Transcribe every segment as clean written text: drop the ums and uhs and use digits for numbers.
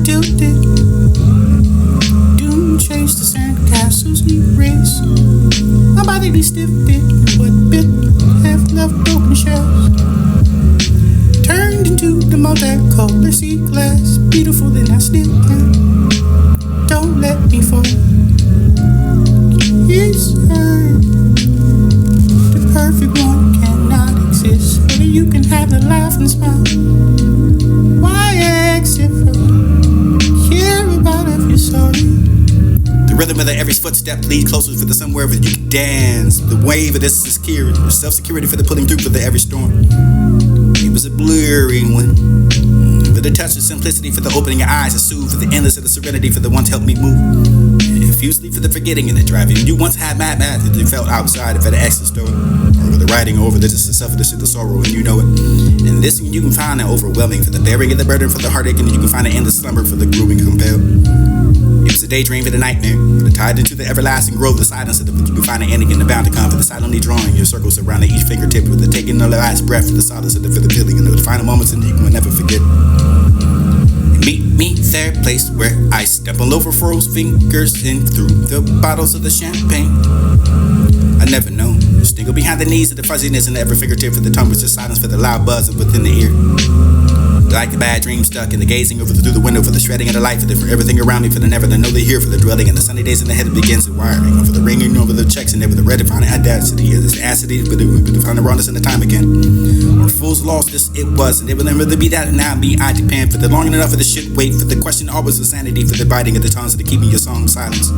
tilted. Doom chase the sandcastles we race. My body be stiff bit, what bit have left broken shells. Turned into the multicolor sea glass, beautiful than I still am. Don't let me fall. It's hurt. The perfect one cannot exist. Whether you can have the laugh and smile. Why exit from care about every sorry? The rhythm of every footstep leads closer for the somewhere where you can dance. The wave of this security, self-security for the pulling through for the every storm. It was a blurry one. For the touch of simplicity, for the opening your eyes, to soothe, for the endless of the serenity, for the one to help me move. Infusely for the forgetting and the driving. You once had mad that you felt outside for the exit store. Or for the writing over the just the selfishness of the sorrow, and you know it. And this you can find it overwhelming, for the bearing of the burden, for the heartache, and you can find it endless slumber, for the grooving compelled. It was a daydream for the nightmare, for the tied into the everlasting growth, the silence of the you can find an ending in the bound to come, for the silently drawing your circles around each fingertip, with the taking of the last breath, for the solace of the for the feeling, and the final moments that you can never forget. Meet me there, place where I stumble over froze fingers in through the bottles of the champagne. I never know. Stingle behind the knees of the fuzziness in every fingertip, for the tongue was just silence, for the loud buzz within the ear. Like a bad dream stuck in the gazing over through the window, for the shredding of the light, for everything around me, for the never to know the here, for the dwelling in the sunny days in the head begins the wiring, for the ringing over the checks and never the red defining audacity, this acid, but the find the wrongness in the time again. Or fools lost this, it was, and it will never be that, and now me, I depend, for the long enough for the shit wait, for the question always the sanity, for the biting of the tongues, for the keeping your song silence.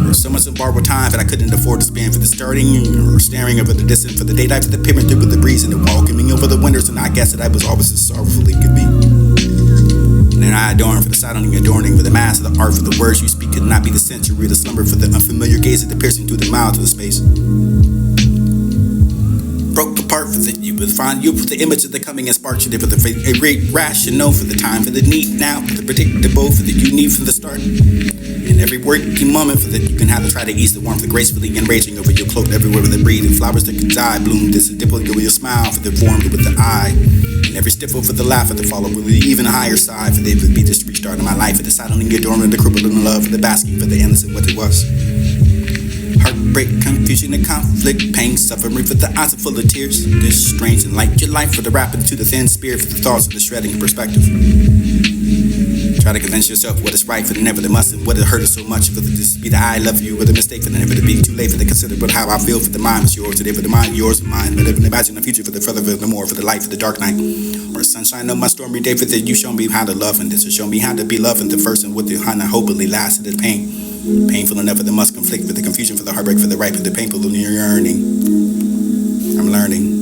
Or so much of borrowed time that I couldn't afford to spend, for the starting or staring over the distance, for the daylight, for the pyramid through with the breeze and the welcoming over the winters, and I guess that I was always as sorrowful it could be. And I adorn for the silent adorning, for the mass of the art, for the words you speak could not be the century, the slumber, for the unfamiliar gaze of the piercing through the miles of the space. Broke apart for the you would find you for the image of the coming and sparks you did for the great rational, for the time, for the need now, for the predictable, for the you need from the start. And every working moment for that you can have to try to ease the warmth, the gracefully enraging over your cloak everywhere with the breathe, and flowers that could die bloom, this a dimple over your smile, for the form with the eye. Every stifle for the laugh at the follow with the even higher side, for they would be this restart of my life, for the silently adornment, the crippled in love, for the basking, for the endless of what it was. Heartbreak, confusion, and conflict, pain, suffering, for the eyes are full of tears. This strange and light your life, for the rapping to the thin spirit, for the thoughts of the shredding perspective. Try to convince yourself what is right, for the never the must, and what it hurt us so much, for the this be the I love you, with the mistake, for the never to be too late, for the consider, but how I feel, for the mind is yours today, for the mind yours and mine, but imagine the future, for the further, for the more, for the light, for the dark night, or sunshine of my stormy day, for that you show me how to love, and this will show me how to be loving the first, and with the how I hopefully lasted the pain, painful enough for the must conflict, for the confusion, for the heartbreak, for the right, for the painful of your yearning. I'm learning.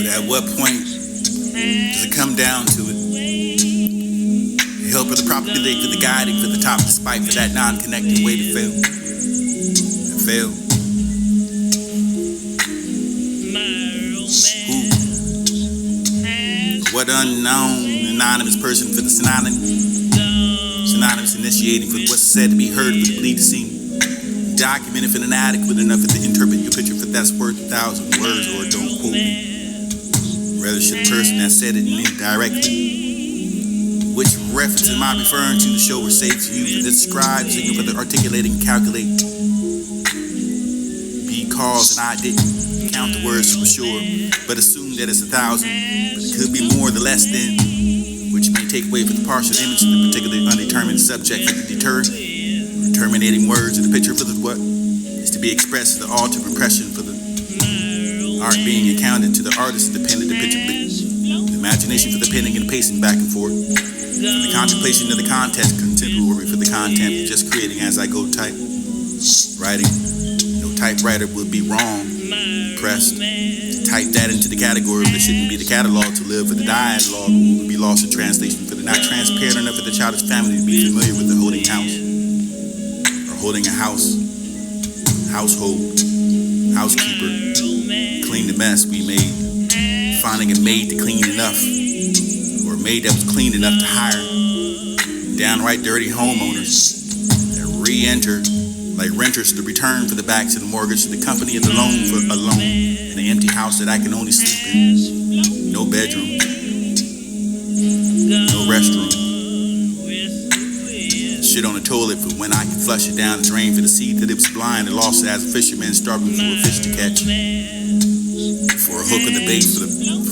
At what point does it come down to it? The help of the probability for the guiding for the top, despite for that non-connected way to fail. And fail. Who? What unknown anonymous person for the synonymous anonymous initiating for what's said to be heard, for the believed to seem documented for inadequate enough to interpret your picture for that's worth 1,000 words, or don't quote me. Rather should the person that said it indirectly. Which reference am I referring to? The show were saved to you for describe, signal for the articulating, calculate. Because and I didn't count the words for sure, but assume that it's 1,000. But it could be more the less than, which may take away from the partial image of the particularly undetermined subject for the deterred or terminating words of the picture for the what is to be expressed as the ultimate impression for the art being accounted to the artist dependent the picture, the imagination for the penning and pacing back and forth, for the contemplation of the context, contemporary for the content, just creating as I go type, writing. No typewriter would be wrong, pressed. Type that into the category, but it shouldn't be the catalog to live, for the dialogue would be lost in translation, for the not transparent enough for the childish family to be familiar with the holding house, or holding a house, household, housekeeper. Clean the mess we made, finding a maid to clean enough, or a maid that was clean enough to hire. Downright dirty homeowners that re-enter like renters to return for the back to the mortgage, to the company of the loan for a loan, in an empty house that I can only sleep in. No bedroom, no restroom. Shit on the toilet for when I can flush it down the drain, for the seed that it was blind and lost as a fisherman struggling for a fish to catch. For a hook of the bait, for the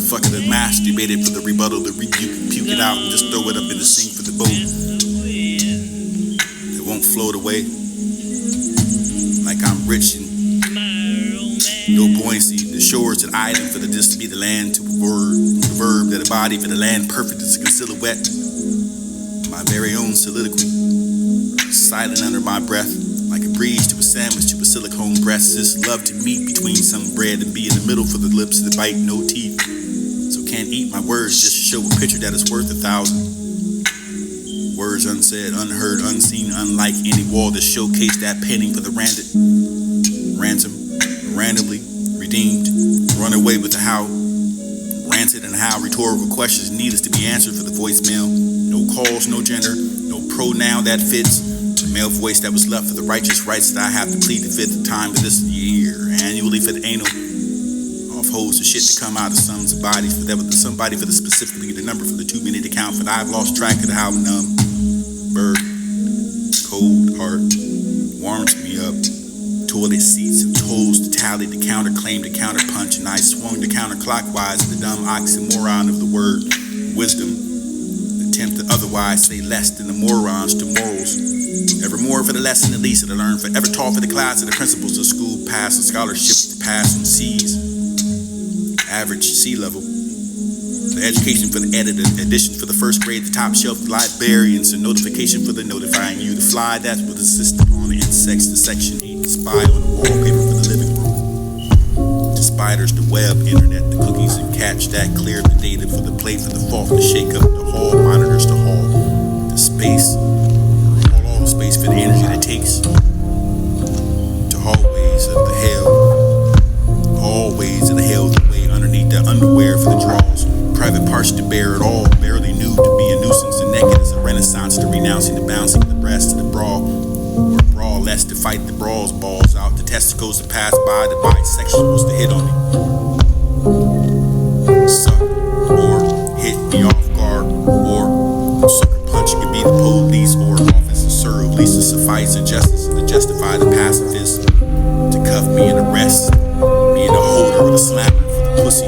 fuck of the masturbated, for the rebuttal, the rebuke, puke it out and just throw it up in the sink for the boat. It won't float away. Like I'm rich and no buoyancy. The shores an item for the just to be the land to a word, the verb that a body for the land perfect is a silhouette. My very own soliloquy, silent under my breath. Like a breeze to a sandwich to a silicone breast. Just love to meet between some bread and be in the middle for the lips that bite no teeth. So can't eat my words just to show a picture that is worth 1,000. Words unsaid, unheard, unseen, unlike any wall that showcase that penning for the ransom, randomly redeemed, run away with the how, rancid and how, rhetorical questions needless to be answered for the voicemail. No calls, no gender, no pronoun that fits. Male voice that was left for the righteous rights that I have to plead the fifth time of this year, annually for the anal off holes of shit to come out of sons of bodies, for that with somebody for the specifically the number for the 2 minute account, for I've lost track of how numb, bird, cold heart warms me up. Toilet seats of tolls to tally the counter claim to counter punch, and I swung the counterclockwise the dumb oxymoron of the word wisdom. Attempt to otherwise say less than the morons to morals. Ever more for the lesson at least that I learned, forever taught for the class of the principles of school past, the scholarship to pass and C's. Average C level. The education for the editor, addition for the first grade, the top shelf, the librarians, the notification for the notifying you, the fly that's with the system on the insects, the section 8, the spy on the wallpaper for the living room. The spiders, the web, internet, the cookies and catch that clear the data for the plate, for the fault, the shake up, the hall monitors, the hall, the space. Space for the energy that takes to hallways of the hell, hallways of the hell, the way underneath the underwear for the draws, private parts to bear it all, barely nude to be a nuisance and naked as a renaissance to renouncing the bouncing of the breast to the brawl, or brawl less to fight the brawls, balls out, the testicles to pass by, the bisexuals to hit on me, suck or hit me off guard, or sucker punch could be the police or serve least to suffice injustice and to justify the pacifist, to cuff me and arrest me and the holder of the slapper for the pussy.